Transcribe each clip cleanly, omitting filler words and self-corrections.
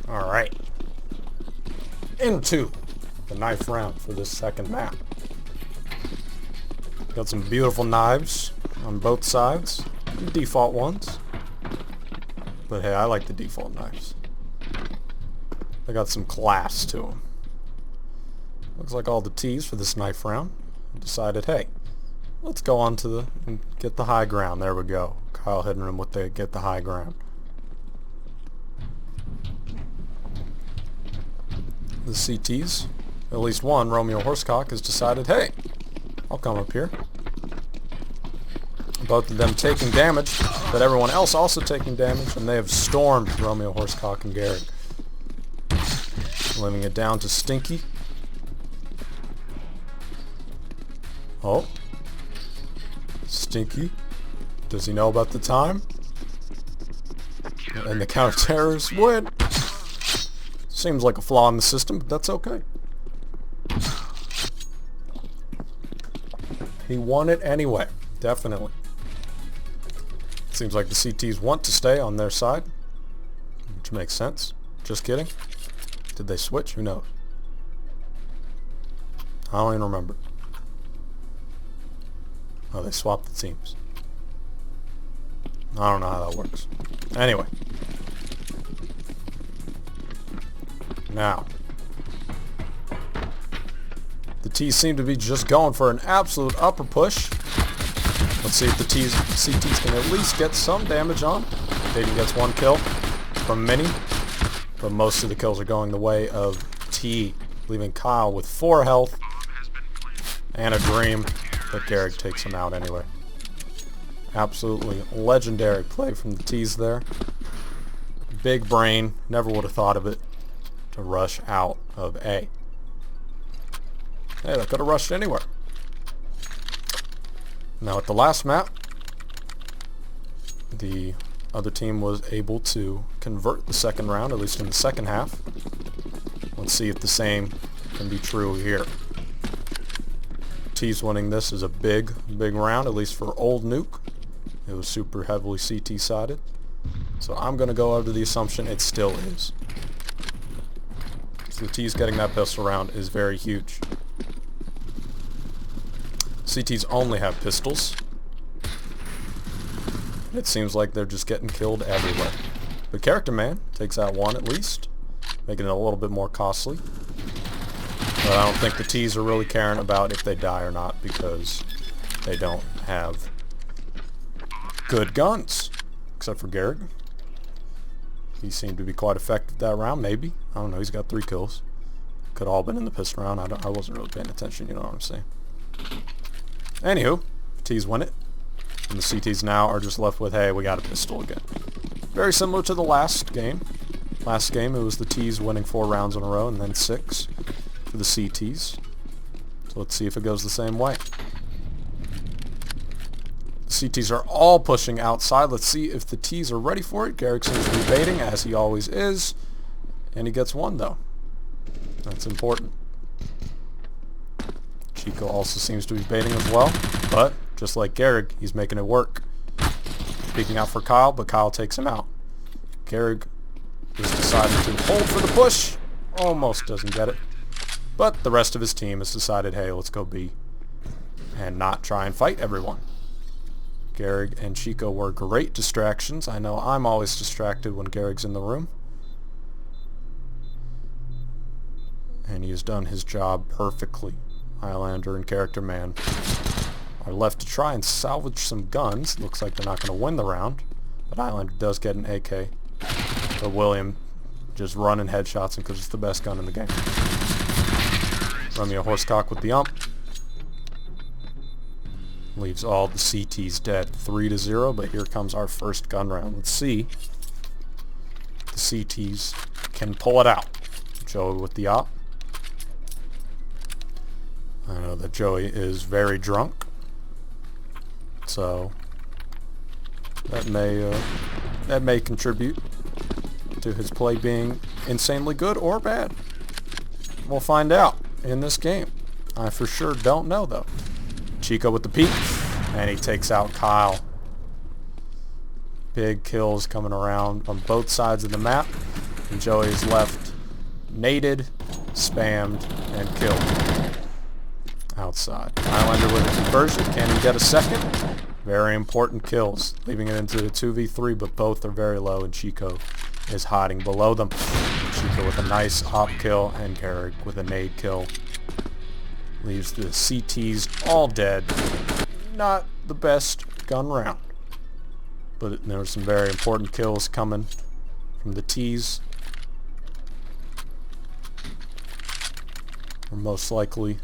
Alright. Into the knife round for this second map. Got some beautiful knives on both sides. Default ones. But hey, I like the default knives. They got some class to them. Looks like all the T's for this knife round decided, hey, let's go on to the and get the high ground. There we go. Kyle hitting him with the get the high ground. The CTs, at least one, Romeo Horsecock, has decided, hey, I'll come up here. Both of them taking damage, but everyone else also taking damage, and they have stormed Romeo Horsecock and Garrick. Living it down to Stinky. Oh. Stinky. Does he know about the time? And the counter-terrorists win. Seems like a flaw in the system, but that's okay. He won it anyway. Definitely. Seems like the CTs want to stay on their side, which makes sense. Just kidding. Did they switch? Who knows? I don't even remember. Oh, they swapped the teams. I don't know how that works. Anyway. Now. The T's seem to be just going for an absolute upper push. Let's see if the CTs can at least get some damage on. Dayton gets one kill from Mini. But most of the kills are going the way of T, leaving Kyle with 4 health and a dream. But Garrick takes him out anyway. Absolutely legendary play from the T's there. Big brain. Never would have thought of it to rush out of A. Hey, they could have rushed anywhere. Now at the last map, the other team was able to convert the second round, at least in the second half. Let's see if the same can be true here. T's winning this is a big round, at least for Old Nuke. It was super heavily CT sided. So I'm going to go under the assumption it still is. So the T's getting that pistol round is very huge. CTs only have pistols. It seems like they're just getting killed everywhere. But Character Man takes out one at least, making it a little bit more costly. But I don't think the T's are really caring about if they die or not because they don't have good guns. Except for Garrick. He seemed to be quite effective that round, maybe. I don't know, he's got 3 kills. Could all been in the pistol round. I wasn't really paying attention, you know what I'm saying. Anywho, T's win it. And the CTs now are just left with, hey, we got a pistol again. Very similar to the last game. Last game, it was the T's winning 4 rounds in a row and then 6 for the CTs. So let's see if it goes the same way. The CTs are all pushing outside. Let's see if the T's are ready for it. Garrick seems to be baiting, as he always is. And he gets one, though. That's important. Chico also seems to be baiting as well, but just like Garrick, he's making it work. Peeking out for Kyle, but Kyle takes him out. Garrick is deciding to hold for the push. Almost doesn't get it. But the rest of his team has decided, hey, let's go B and not try and fight everyone. Garrick and Chico were great distractions. I know I'm always distracted when Garrick's in the room. And he has done his job perfectly. Highlander and Character Man are left to try and salvage some guns. Looks like they're not going to win the round, but Highlander does get an AK. But William just running headshots because it's the best gun in the game. Romeo Horsecock with the ump. Leaves all the CTs dead. 3-0, but here comes our first gun round. Let's see if the CTs can pull it out. Joey with the op. I know that Joey is very drunk, so that may contribute to his play being insanely good or bad. We'll find out in this game. I for sure don't know though. Chico with the peek, and he takes out Kyle. Big kills coming around on both sides of the map. And Joey is left naded, spammed, and killed. Outside. Islander with a conversion. Can he get a second? Very important kills. Leaving it into the 2v3, but both are very low, and Chico is hiding below them. Chico with a nice op kill, and Garrick with a nade kill. Leaves the CTs all dead. Not the best gun round. But there were some very important kills coming from the T's. Or most likely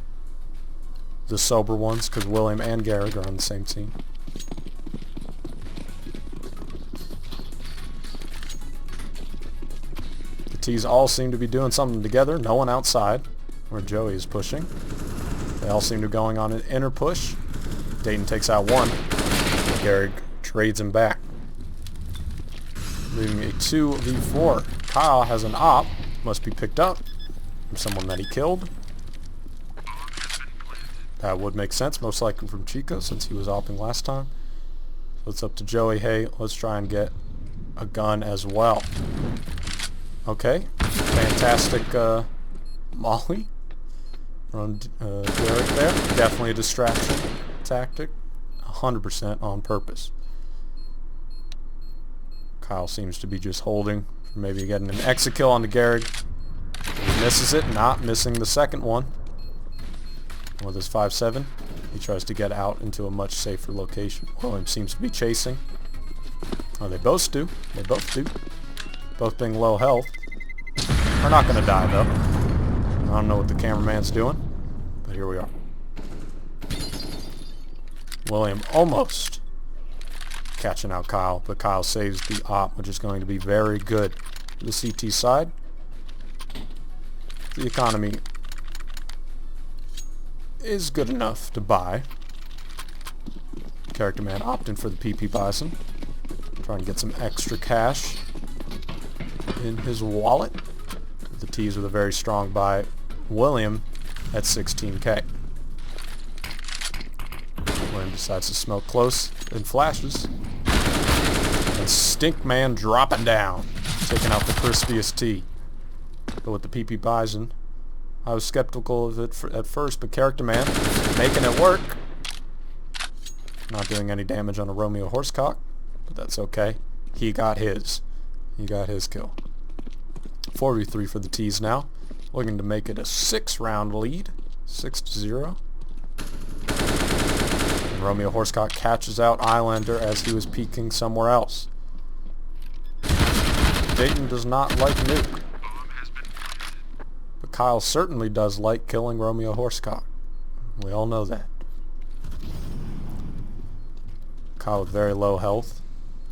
the sober ones, because William and Garrick are on the same team. The T's all seem to be doing something together. No one outside, where Joey is pushing. They all seem to be going on an inner push. Dayton takes out one. Garrick trades him back. Leaving a 2v4. Kyle has an op. Must be picked up from someone that he killed. That would make sense, most likely from Chico, since he was opping last time. So it's up to Joey. Hey, let's try and get a gun as well. Okay. Fantastic molly from Garrick there. Definitely a distraction tactic. 100% on purpose. Kyle seems to be just holding, maybe getting an exit kill on the Garrick. He misses it, not missing the second one. With his 5.7, he tries to get out into a much safer location. William seems to be chasing. Oh, they both do. They both do. Both being low health. We're not going to die, though. I don't know what the cameraman's doing, but here we are. William almost catching out Kyle, but Kyle saves the op, which is going to be very good for the CT side. The economy is good enough to buy. Character man opting for the PP Bison. Trying to get some extra cash in his wallet. The T's with a very strong buy. William at 16k. William decides to smoke close and flashes. And Stinkman dropping down. Taking out the crispiest T. But with the PP Bison, I was skeptical of it at first, but Character Man making it work. Not doing any damage on a Romeo Horsecock, but that's okay. He got his. He got his kill. 4v3 for the T's now. Looking to make it a 6-round lead. 6-0. And Romeo Horsecock catches out Islander as he was peeking somewhere else. Dayton does not like Nuke. Kyle certainly does like killing Romeo Horsecock. We all know that. Kyle with very low health.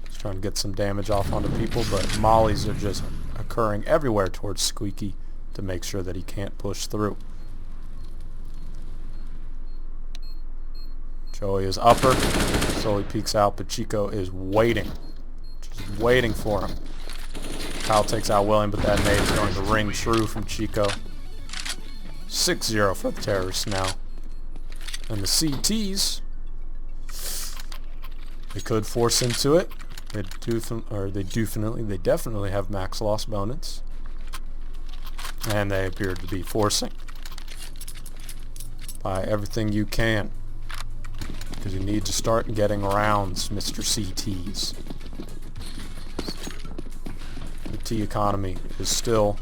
He's trying to get some damage off onto people, but mollies are just occurring everywhere towards Squeaky to make sure that he can't push through. Joey is upper. Slowly peeks out, but Chico is waiting. Just waiting for him. Kyle takes out William, but that nade is going to ring true from Chico. 6-0 for the terrorists now. And the CTs, they could force into it. They definitely have max loss bonus. And they appear to be forcing. Buy everything you can. Because you need to start getting rounds, Mr. CTs. The T economy is still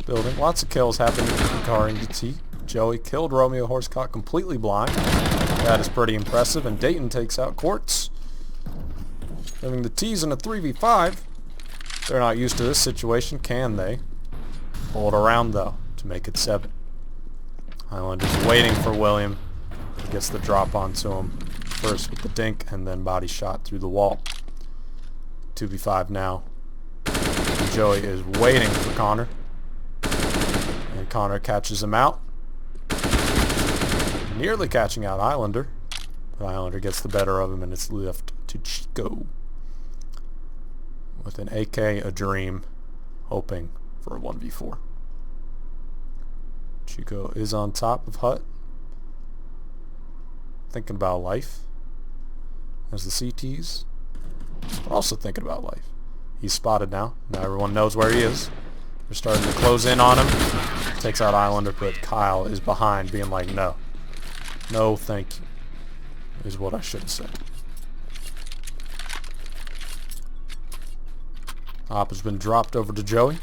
building. Lots of kills happening regarding the T. Joey killed Romeo Horsecock completely blind. That is pretty impressive. And Dayton takes out Quartz. Having the T's in a 3v5. They're not used to this situation, can they? Hold around though to make it 7. Islander's waiting for William. He gets the drop onto him. First with the dink and then body shot through the wall. 2v5 now. And Joey is waiting for Connor. And Connor catches him out. Nearly catching out Islander. But Islander gets the better of him and it's left to Chico. With an AK, a dream, hoping for a 1v4. Chico is on top of Hut. Thinking about life. As the CTs are also thinking about life. He's spotted now. Now everyone knows where he is. They're starting to close in on him. Takes out Islander, but Kyle is behind, being like, no. No, thank you. Is what I should have said. Op has been dropped over to Joey,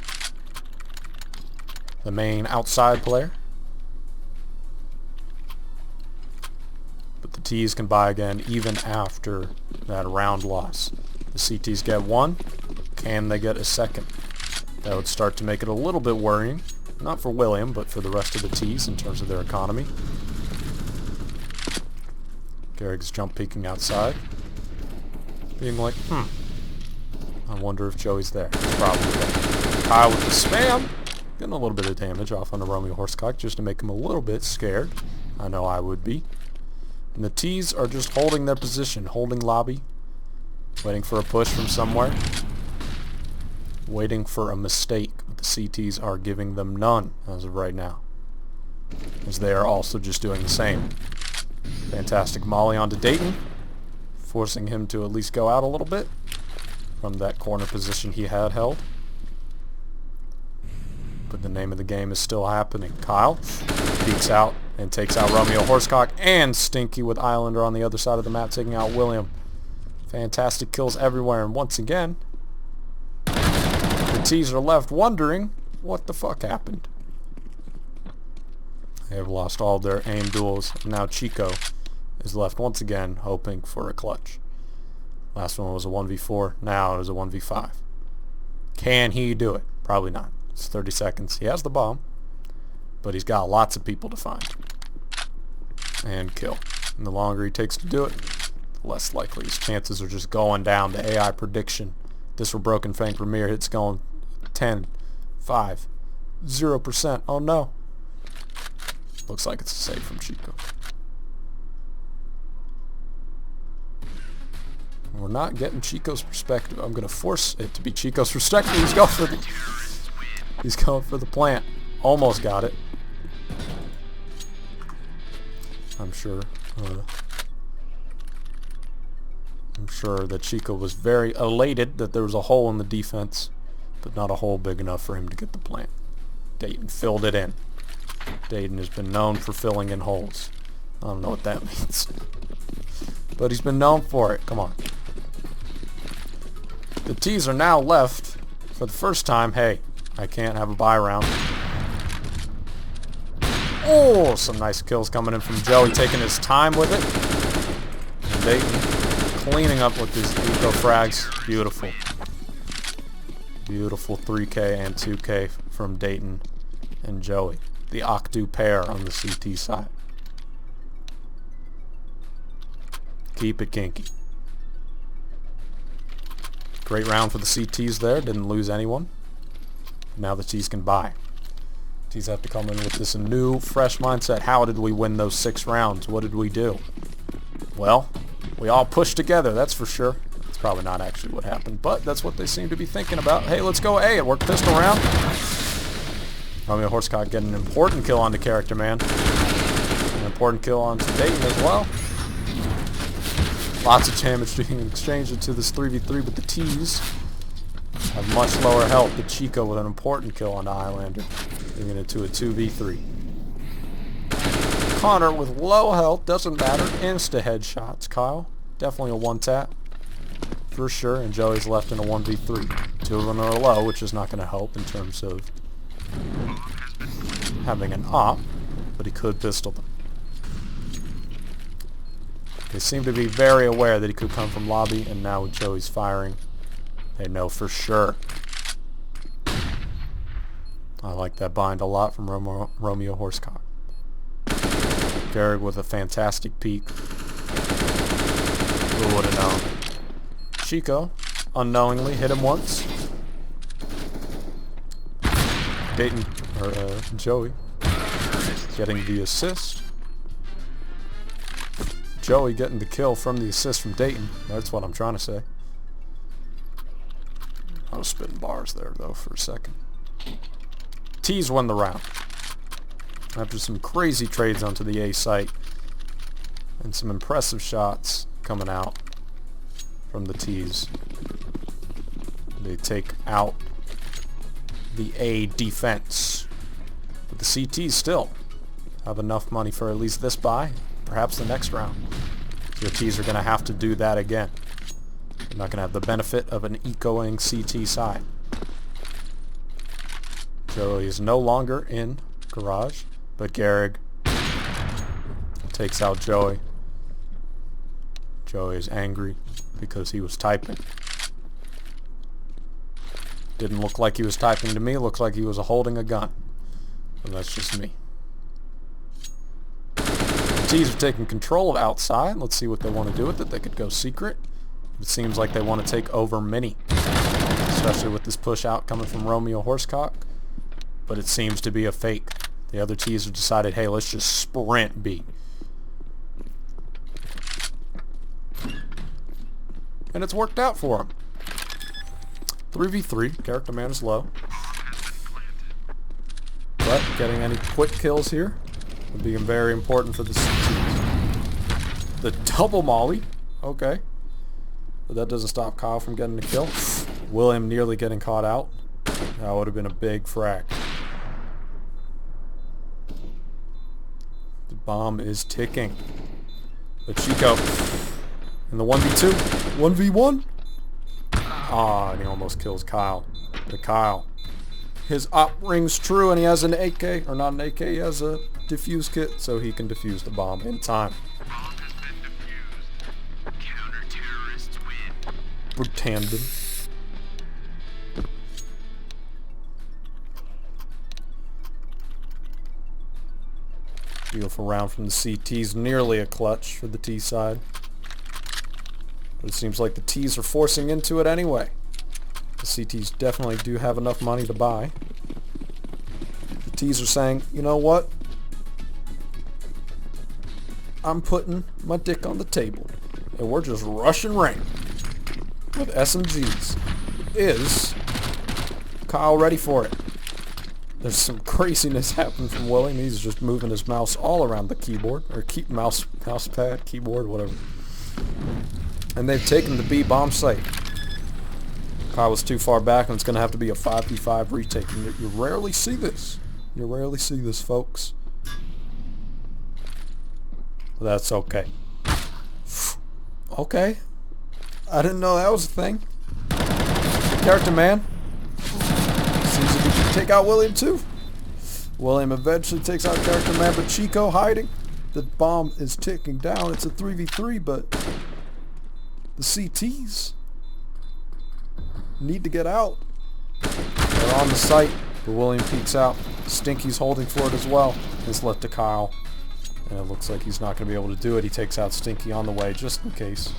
the main outside player. But the T's can buy again even after that round loss. The CTs get one. Can they get a second? That would start to make it a little bit worrying. Not for William, but for the rest of the T's in terms of their economy. Garrick's jump peeking outside. Being like, I wonder if Joey's there. He's probably there. Kyle with the spam. Getting a little bit of damage off on the Romeo Horsecock just to make him a little bit scared. I know I would be. And the T's are just holding their position, holding lobby. Waiting for a push from somewhere. Waiting for a mistake. The CTs are giving them none as of right now. As they are also just doing the same. Fantastic molly onto Dayton. Forcing him to at least go out a little bit from that corner position he had held. But the name of the game is still happening. Kyle peeks out and takes out Romeo Horsecock and Stinky with Islander on the other side of the map taking out William. Fantastic kills everywhere, and once again the T's are left wondering what the fuck happened. They have lost all their aim duels. Now Chico is left once again hoping for a clutch. Last one was a 1v4. Now it is a 1v5. Can he do it? Probably not. It's 30 seconds. He has the bomb, but he's got lots of people to find and kill. And the longer he takes to do it, the less likely his chances are just going down. The AI prediction. This for Broken Fang Premier hits going 10, 5, 0%. Oh no. Looks like it's a save from Chico. We're not getting Chico's perspective. I'm going to force it to be Chico's perspective. He's going for the plant. Almost got it. I'm sure that Chico was very elated that there was a hole in the defense, but not a hole big enough for him to get the plant. Dayton filled it in. Dayton has been known for filling in holes. I don't know what that means. But he's been known for it. Come on. The T's are now left for the first time. Hey, I can't have a buy round. Oh, some nice kills coming in from Joey, taking his time with it. And Dayton cleaning up with his eco frags. Beautiful. Beautiful 3K and 2K from Dayton and Joey. The Ocdou pair on the CT side. Keep it kinky. Great round for the CTs there. Didn't lose anyone. Now the T's can buy. T's have to come in with this new, fresh mindset. How did we win those 6 rounds? What did we do? Well, we all pushed together, that's for sure. It's probably not actually what happened, but that's what they seem to be thinking about. Hey, let's go A. It worked pistol round. Romeo Horsecock getting an important kill onto Character Man. An important kill onto Dayton as well. Lots of damage being exchanged into this 3v3, but the T's have much lower health. But Chico with an important kill onto Islander, bringing it to a 2v3. Connor with low health, doesn't matter. Insta headshots. Kyle, definitely a one-tap for sure. And Joey's left in a 1v3. 2 of them are low, which is not going to help in terms of having an op, but he could pistol them. They seem to be very aware that he could come from lobby, and now with Joey's firing, they know for sure. I like that bind a lot from Romeo Horsecock. Garrick with a fantastic peek. Who would have known? Chico, unknowingly, hit him once. Dayton, or Joey, getting the assist. Joey getting the kill from the assist from Dayton. That's what I'm trying to say. I was spitting bars there, though, for a second. T's won the round. After some crazy trades onto the A site and some impressive shots coming out from the T's. They take out the A defense. But the CTs still have enough money for at least this buy, perhaps the next round. So the Ts are going to have to do that again. They're not going to have the benefit of an ecoing CT side. Joey is no longer in garage, but Garrig takes out Joey. Joey is angry because he was typing. Didn't look like he was typing to me. Looks like he was holding a gun. But that's just me. The T's are taking control of outside. Let's see what they want to do with it. They could go secret. It seems like they want to take over mini, especially with this push out coming from Romeo Horsecock. But it seems to be a fake. The other T's have decided, hey, let's just sprint B. And it's worked out for them. 3v3. Character man is low. But getting any quick kills here would be very important for the CTs. The double molly. Okay. But that doesn't stop Kyle from getting the kill. William nearly getting caught out. That would have been a big frag. The bomb is ticking. But Chico in the 1v2. 1v1. Ah, and he almost kills Kyle. But Kyle, his op rings true, and he has an AK, or not an AK, he has a defuse kit, so he can defuse the bomb in time. Brutandon. Beautiful round from the CTs, nearly a clutch for the T side. But it seems like the T's are forcing into it anyway. The CTs definitely do have enough money to buy. The T's are saying, you know what? I'm putting my dick on the table. And we're just rushing rank with SMGs. Is Kyle ready for it? There's some craziness happening from William. He's just moving his mouse all around the keyboard. Or mouse pad, keyboard, whatever. And they've taken the B bomb site. Kyle was too far back, and it's going to have to be a 5v5 retake. And you rarely see this. You rarely see this, folks. But that's okay. Okay. I didn't know that was a thing. Character man seems to be take out William too. William eventually takes out character man, but Chico hiding. The bomb is ticking down. It's a 3v3, but the CTs need to get out. They're on the site, but William peeks out. Stinky's holding for it as well. It's left to Kyle. And it looks like he's not going to be able to do it. He takes out Stinky on the way, just in case.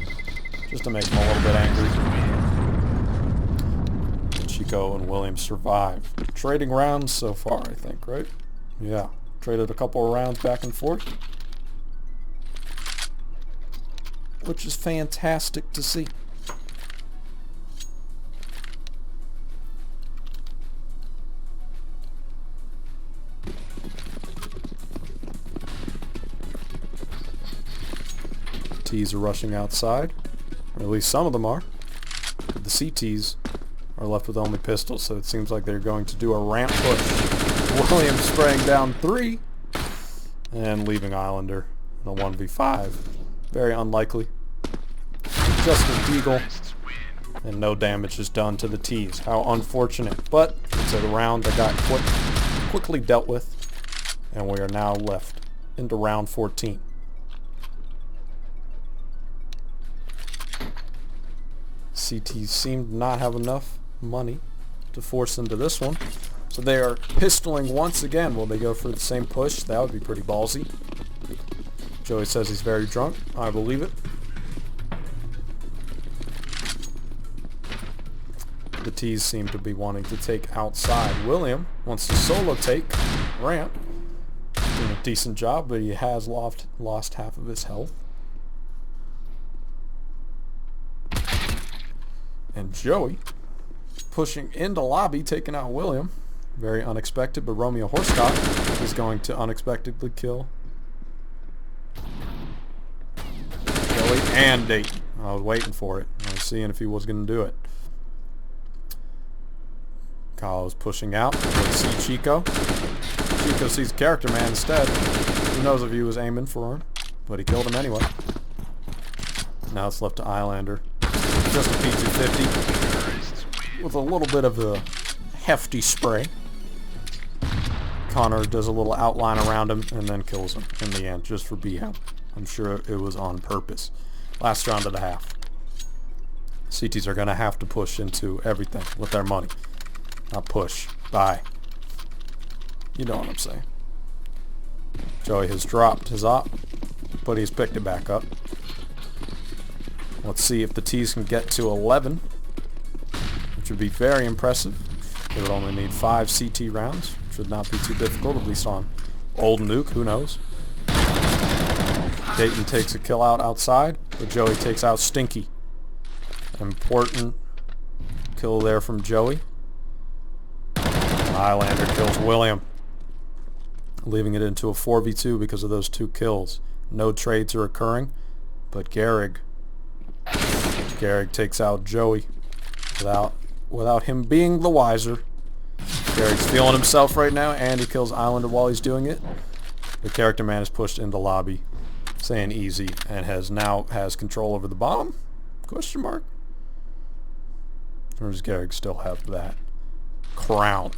Just to make him a little bit angry. Chico and William survive. Trading rounds so far, I think, right? Yeah. Traded a couple of rounds back and forth. Which is fantastic to see. T's are rushing outside, or at least some of them are. But the CTs are left with only pistols, so it seems like they're going to do a ramp push. William spraying down 3 and leaving Islander in a 1v5. Very unlikely. Just a deagle, and no damage is done to the T's. How unfortunate. But it's a round that got quickly dealt with, and we are now left into round 14. CTs seem to not have enough money to force into this one. So they are pistoling once again. Will they go for the same push? That would be pretty ballsy. Joey says he's very drunk. I believe it. The T's seem to be wanting to take outside. William wants to solo take ramp. Doing a decent job, but he has lost half of his health. And Joey pushing into lobby, taking out William. Very unexpected, but Romeo Horsecock is going to unexpectedly kill Joey and Dayton. I was waiting for it. I was seeing if he was going to do it. Kyle's pushing out. Let's see Chico. Chico sees Character Man instead. Who knows if he was aiming for him, but he killed him anyway. Now it's left to Islander. Just a P250 with a little bit of a hefty spray. Connor does a little outline around him and then kills him in the end, just for BM. I'm sure it was on purpose. Last round of the half. CTs are going to have to push into everything with their money. Not push. Buy. You know what I'm saying. Joey has dropped his op, but he's picked it back up. Let's see if the T's can get to 11, which would be very impressive. They would only need 5 CT rounds. Should not be too difficult, at least on Old Nuke. Who knows? Dayton takes a kill out outside, but Joey takes out Stinky. Important kill there from Joey. Highlander kills William, leaving it into a 4v2 because of those 2 kills. No trades are occurring, but Garrig takes out Joey without him being the wiser. Garrick's feeling himself right now, and he kills Islander while he's doing it. The Character Man is pushed into lobby, saying easy, and has control over the bomb? Question mark? Or does Garrick still have that crown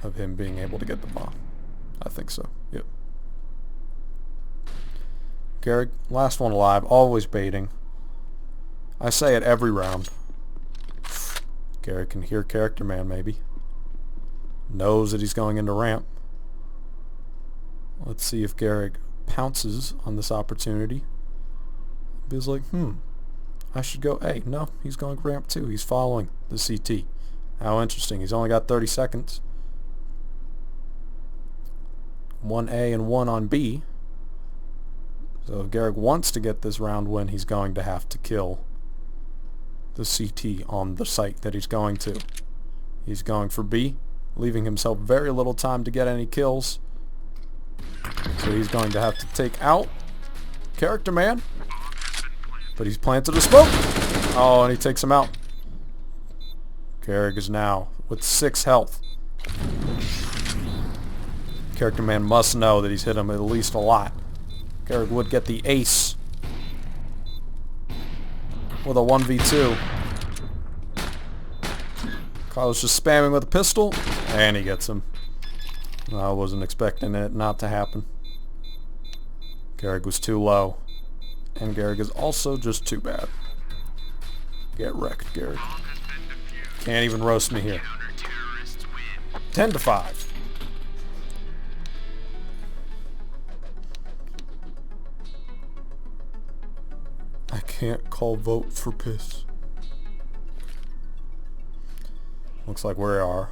of him being able to get the bomb? I think so. Yep. Garrick, last one alive, always baiting. I say it every round. Garrick can hear Character Man maybe. Knows that he's going into ramp. Let's see if Garrick pounces on this opportunity. He's like, I should go A. No, he's going ramp 2. He's following the CT. How interesting. He's only got 30 seconds. 1 A and 1 on B. So if Garrick wants to get this round win, he's going to have to kill the CT on the site that he's going to. He's going for B, leaving himself very little time to get any kills. So he's going to have to take out Character Man. But he's planted a smoke. Oh, and he takes him out. Garrig is now with 6 health. Character Man must know that he's hit him at least a lot. Garrig would get the ace with a 1v2. Kyle's just spamming with a pistol, and he gets him. I wasn't expecting it not to happen. Garrig was too low. And Garrig is also just too bad. Get wrecked, Garrig. Can't even roast me here. 10-5. I can't call vote for piss. Looks like we are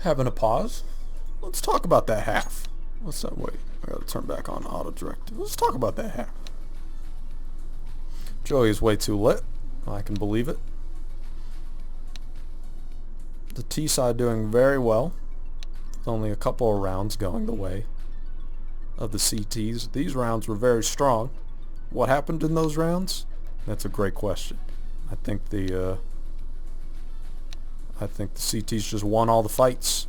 having a pause. Let's talk about that half. What's that? Wait, I gotta turn back on auto directive. Let's talk about that half. Joey is way too lit. I can believe it. The T side doing very well, with only a couple of rounds going the way of the CTs. These rounds were very strong. What happened in those rounds? That's a great question. I think the CTs just won all the fights.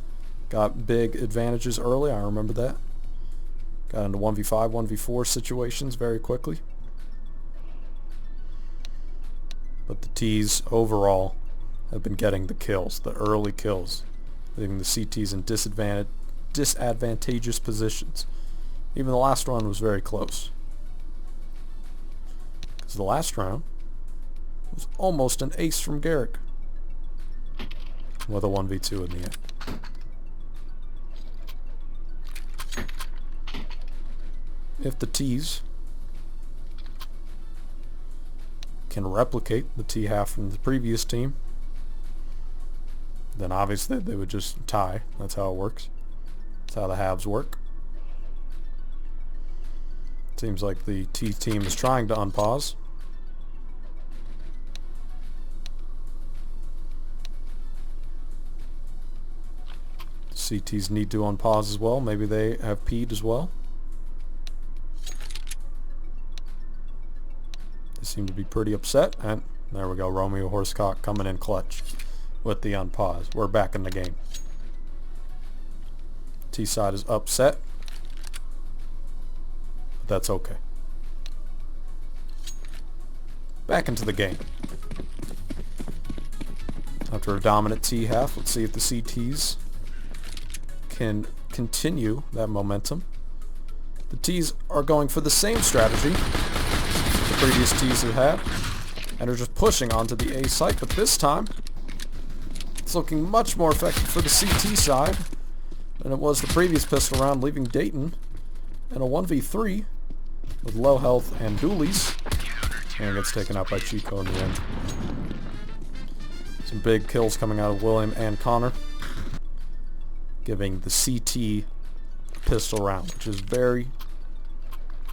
Got big advantages early, I remember that. Got into 1v5, 1v4 situations very quickly. But the T's overall have been getting the kills, the early kills, leaving the CTs in disadvantageous positions. Even the last round was very close. Because the last round was almost an ace from Garrick, with a 1v2 in the end. If the T's can replicate the T half from the previous team, then obviously they would just tie. That's how it works. That's how the halves work. Seems like the T team is trying to unpause. CTs need to unpause as well. Maybe they have peed as well. They seem to be pretty upset. And there we go. Romeo Horsecock coming in clutch. with the unpause. We're back in the game. T side is upset. But that's okay. Back into the game. After a dominant T half, let's see if the CTs can continue that momentum. The T's are going for the same strategy the previous T's have had, and are just pushing onto the A site, but this time it's looking much more effective for the CT side than it was the previous pistol round, leaving Dayton in a 1v3 with low health and dualies, and gets taken out by Chico in the end. Some big kills coming out of William and Connor, giving the CT pistol round, which is very,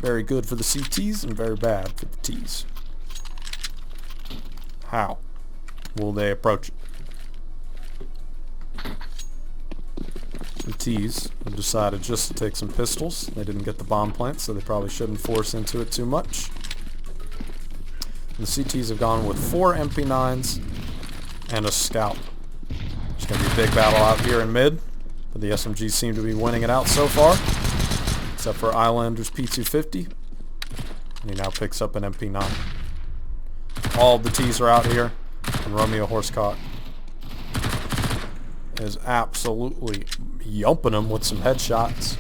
very good for the CTs and very bad for the Ts. How will they approach it? The Ts have decided just to take some pistols. They didn't get the bomb plant, so they probably shouldn't force into it too much. And the CTs have gone with 4 MP9s and a scout. It's going to be a big battle out here in mid, but the SMGs seem to be winning it out so far, except for Islander's P250, and he now picks up an MP9. All of the T's are out here, and Romeo Horsecock is absolutely yumping him with some headshots.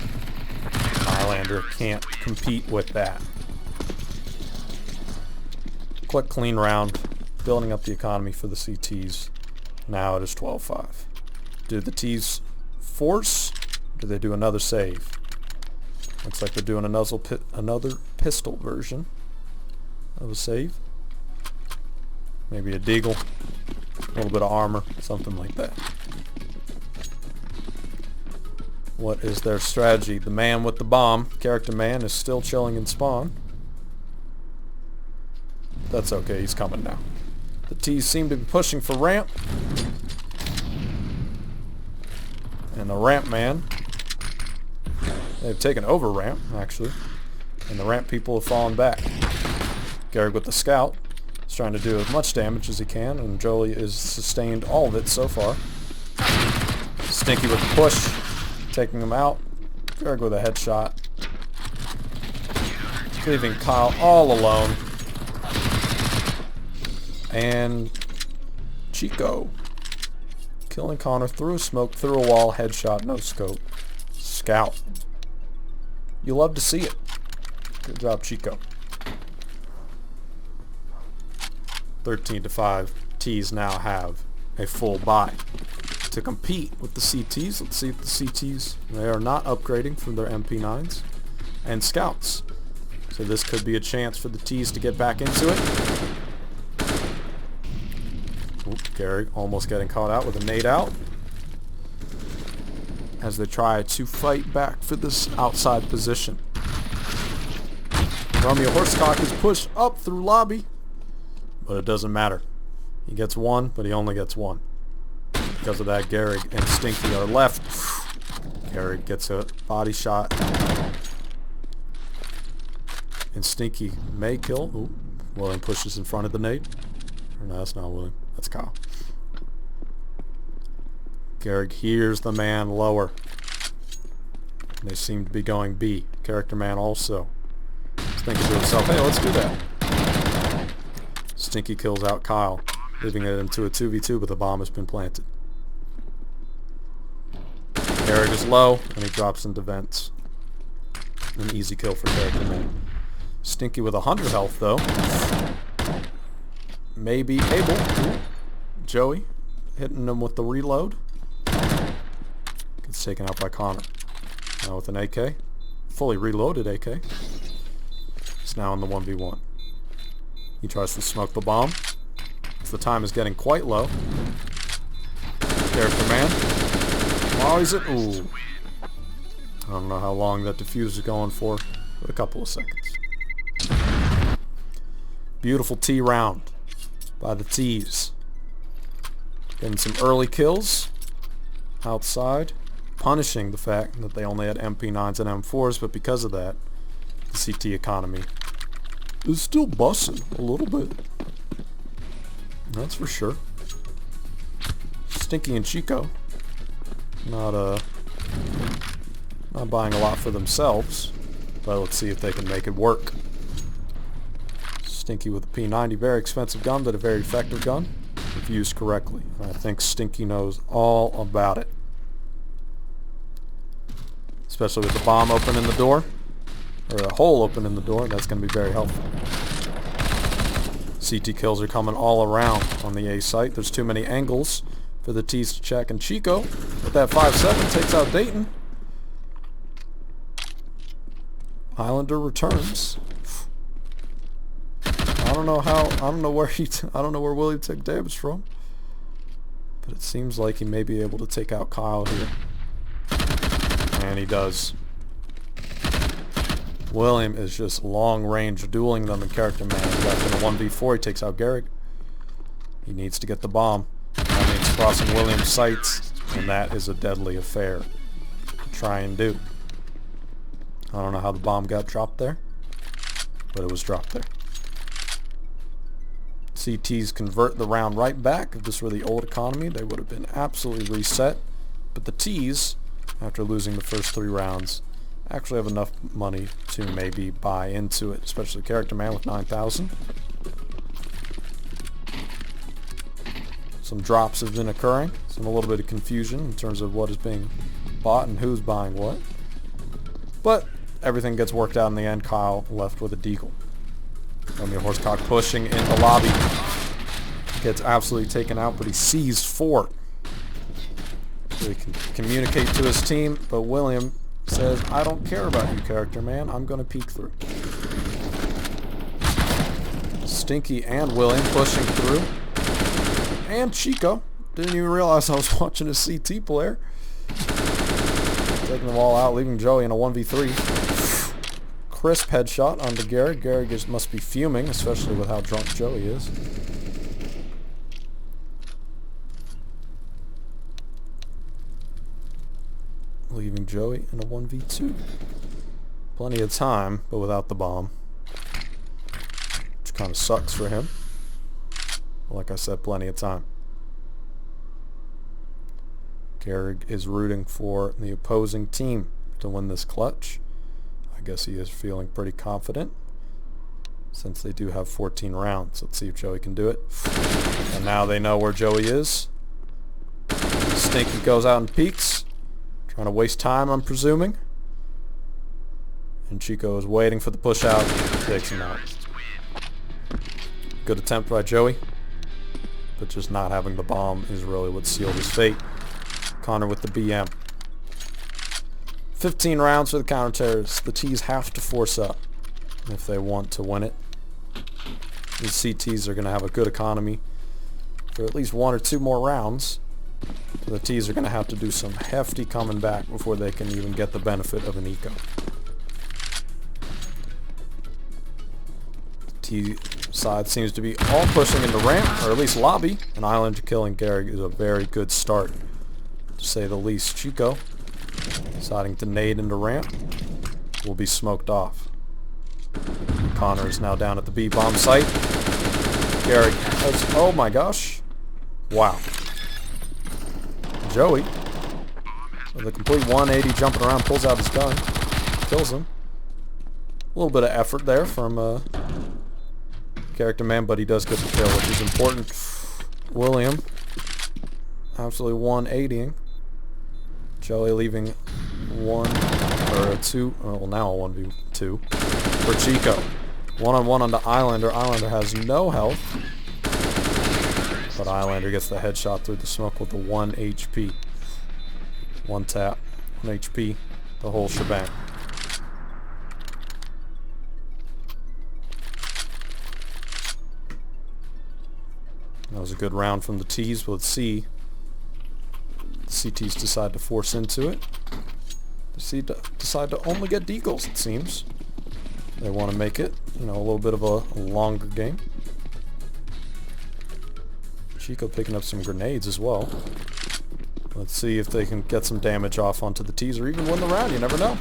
Islander can't compete with that. Quick, clean round, building up the economy for the CTs. Now it is 12-5. Do the T's force? Or do they do another save? Looks like they're doing another pistol version of a save. Maybe a deagle, a little bit of armor, something like that. What is their strategy? The man with the bomb, character man, is still chilling in spawn. That's okay, he's coming now. The T's seem to be pushing for ramp. And the ramp man, they've taken over ramp, actually. And the ramp people have fallen back. Garrick with the scout is trying to do as much damage as he can, and Jolie has sustained all of it so far. Stinky with the push, taking him out. Garrick with a headshot. Leaving Kyle all alone. And Chico killing Connor through a smoke, through a wall, headshot, no scope. Scout. You love to see it. Good job, Chico. 13-5. T's now have a full buy to compete with the CTs. Let's see if the CTs, they are not upgrading from their MP9s and scouts. So this could be a chance for the T's to get back into it. Gary almost getting caught out with a nade out as they try to fight back for this outside position. Romeo Horsecock is pushed up through lobby, but it doesn't matter. He gets one, but he only gets one. Because of that, Gary and Stinky are left. Gary gets a body shot. And Stinky may kill. Ooh, William pushes in front of the nade. Or no, that's not William. That's Kyle. Garrick hears the man lower. They seem to be going B. Character man also. He's thinking to himself, hey, let's do that. Stinky kills out Kyle, leaving it into a 2v2, but the bomb has been planted. Garrick is low, and he drops into vents. An easy kill for character man. Stinky with 100 health, though. May be able. Joey hitting him with the reload. Gets taken out by Connor. Now with an AK. Fully reloaded AK. He's now in the 1v1. He tries to smoke the bomb. As the time is getting quite low. Character man. Oh, he's at... Ooh. I don't know how long that defuse is going for, but a couple of seconds. Beautiful T round by the T's. Getting some early kills outside, punishing the fact that they only had MP9s and M4s, but because of that, the CT economy is still bussing a little bit. That's for sure. Stinky and Chico not buying a lot for themselves, but let's see if they can make it work. Stinky with a P90, very expensive gun, but a very effective gun if used correctly. I think Stinky knows all about it. Especially with the bomb open in the door, or a hole open in the door, that's going to be very helpful. CT kills are coming all around on the A site. There's too many angles for the T's to check, and Chico with that 5-7 takes out Dayton. Islander returns. I don't know where William took damage from, but it seems like he may be able to take out Kyle here, and he does. William is just long range dueling them in character man. He's got in a 1v4. He takes out Garrick. He needs to get the bomb. That means crossing William's sights, and that is a deadly affair to try and do. I don't know how the bomb got dropped there, but it was dropped there. CTs convert the round right back. If this were the old economy, they would have been absolutely reset. But the T's, after losing the first 3 rounds, actually have enough money to maybe buy into it, especially character man with 9,000. Some drops have been occurring, a little bit of confusion in terms of what is being bought and who's buying what. But everything gets worked out in the end. Kyle left with a deagle. Romeo Horsecock pushing in the lobby. Gets absolutely taken out, but he sees Fort. So he can communicate to his team, but William says, I don't care about you, character man. I'm going to peek through. Stinky and William pushing through. And Chico. Didn't even realize I was watching a CT player. Taking them all out, leaving Joey in a 1v3. Crisp headshot onto Garrick. Garrick just must be fuming, especially with how drunk Joey is. Leaving Joey in a 1v2. Plenty of time, but without the bomb. Which kind of sucks for him. Like I said, plenty of time. Garrick is rooting for the opposing team to win this clutch. I guess he is feeling pretty confident since they do have 14 rounds. Let's see if Joey can do it. And now they know where Joey is. Stinky goes out and peeks. Trying to waste time, I'm presuming. And Chico is waiting for the push out. Takes him out. Good attempt by Joey. But just not having the bomb is really what sealed his fate. Connor with the BM. 15 rounds for the counter-terrorists. The T's have to force up if they want to win it. The CTs are going to have a good economy for at least 1 or 2 more rounds. The T's are going to have to do some hefty coming back before they can even get the benefit of an eco. T side seems to be all pushing into ramp, or at least lobby. And Islander killing Garrick is a very good start, to say the least. Chico deciding to nade into ramp will be smoked off. Connor is now down at the B bomb site. Garrick has, oh my gosh. Wow. Joey, with a complete 180 jumping around, pulls out his gun, kills him. A little bit of effort there from character man, but he does get the kill, which is important. William, absolutely 180ing. Joey leaving 1 or a 2, well now a 1v2 for Chico. 1-on-1 on the Islander. Islander has no health, but Islander gets the headshot through the smoke with the 1 HP. 1 tap, 1 HP, the whole shebang. That was a good round from the T's, but let's see. The CTs decide to force into it. They decide to only get deagles, it seems. They want to make it, you know, a little bit of a longer game. Chico picking up some grenades as well. Let's see if they can get some damage off onto the T's or even win the round. You never know.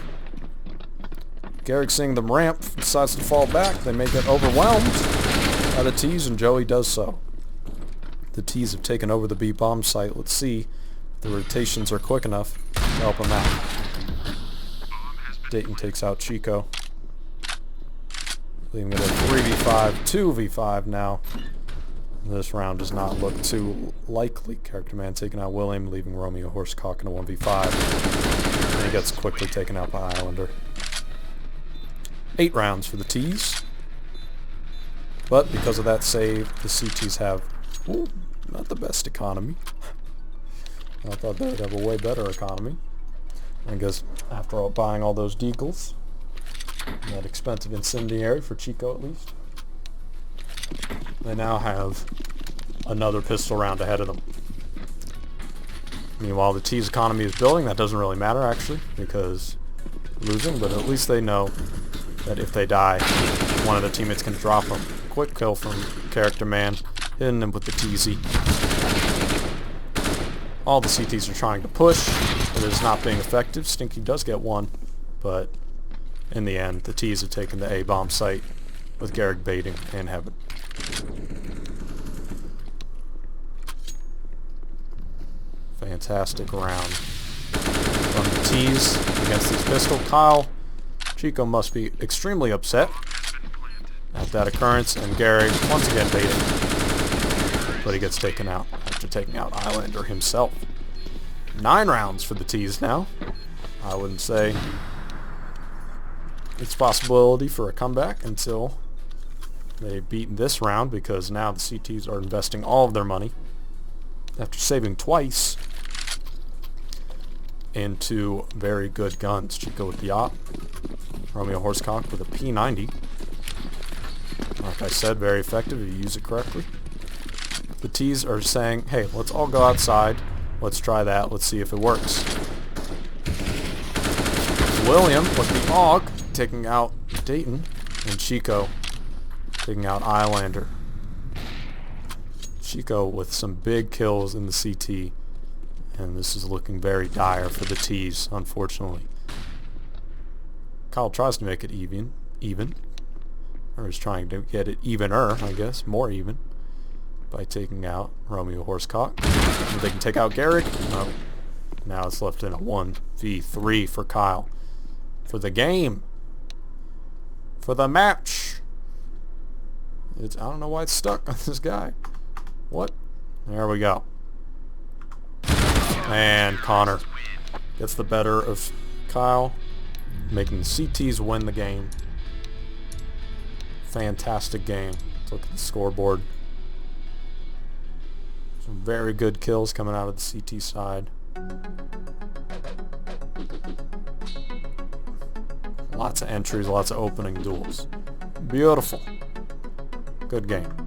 Garrick seeing them ramp, decides to fall back. They may get overwhelmed by the T's, and Joey does so. The T's have taken over the B bomb site. Let's see if the rotations are quick enough to help them out. Dayton takes out Chico, leaving it at 3v5, 2v5 now. This round does not look too likely. Character Man taking out William, leaving Romeo Horsecock in a 1v5. And he gets quickly taken out by Islander. 8 rounds for the T's. But because of that save, the CTs have not the best economy. I thought they would have a way better economy. I guess after buying all those deagles, that expensive incendiary for Chico at least, they now have another pistol round ahead of them. Meanwhile, the T's economy is building. That doesn't really matter actually, because losing, but at least they know that if they die, one of the teammates can drop them. Quick kill from Character Man, hitting them with the TZ. All the CTs are trying to push, but it is not being effective. Stinky does get one, but in the end, the T's have taken the A-bomb site with Garrick baiting in heaven. Fantastic round from the T's against these pistol. Kyle, Chico must be extremely upset at that occurrence, and Garrick once again baiting, but he gets taken out after taking out Islander himself. 9 rounds for the T's now. I wouldn't say it's possibility for a comeback until they've beaten this round, because now the CTs are investing all of their money after saving twice into very good guns. Chico with the Op, Romeo Horsecock with a P90. Like I said, very effective if you use it correctly. The T's are saying, hey, let's all go outside. Let's try that. Let's see if it works. William with the AUG taking out Dayton, and Chico taking out Islander. Chico with some big kills in the CT, and this is looking very dire for the T's, unfortunately. Kyle tries to make it even, or is trying to get it evener, I guess, more even, by taking out Romeo Horsecock. They can take out Garrick. No. Now it's left in a 1v3 for Kyle. For the game. For the match. I don't know why it's stuck on this guy. What? There we go. And Connor gets the better of Kyle, making the CTs win the game. Fantastic game. Let's look at the scoreboard. Some very good kills coming out of the CT side. Lots of entries, lots of opening duels. Beautiful. Good game.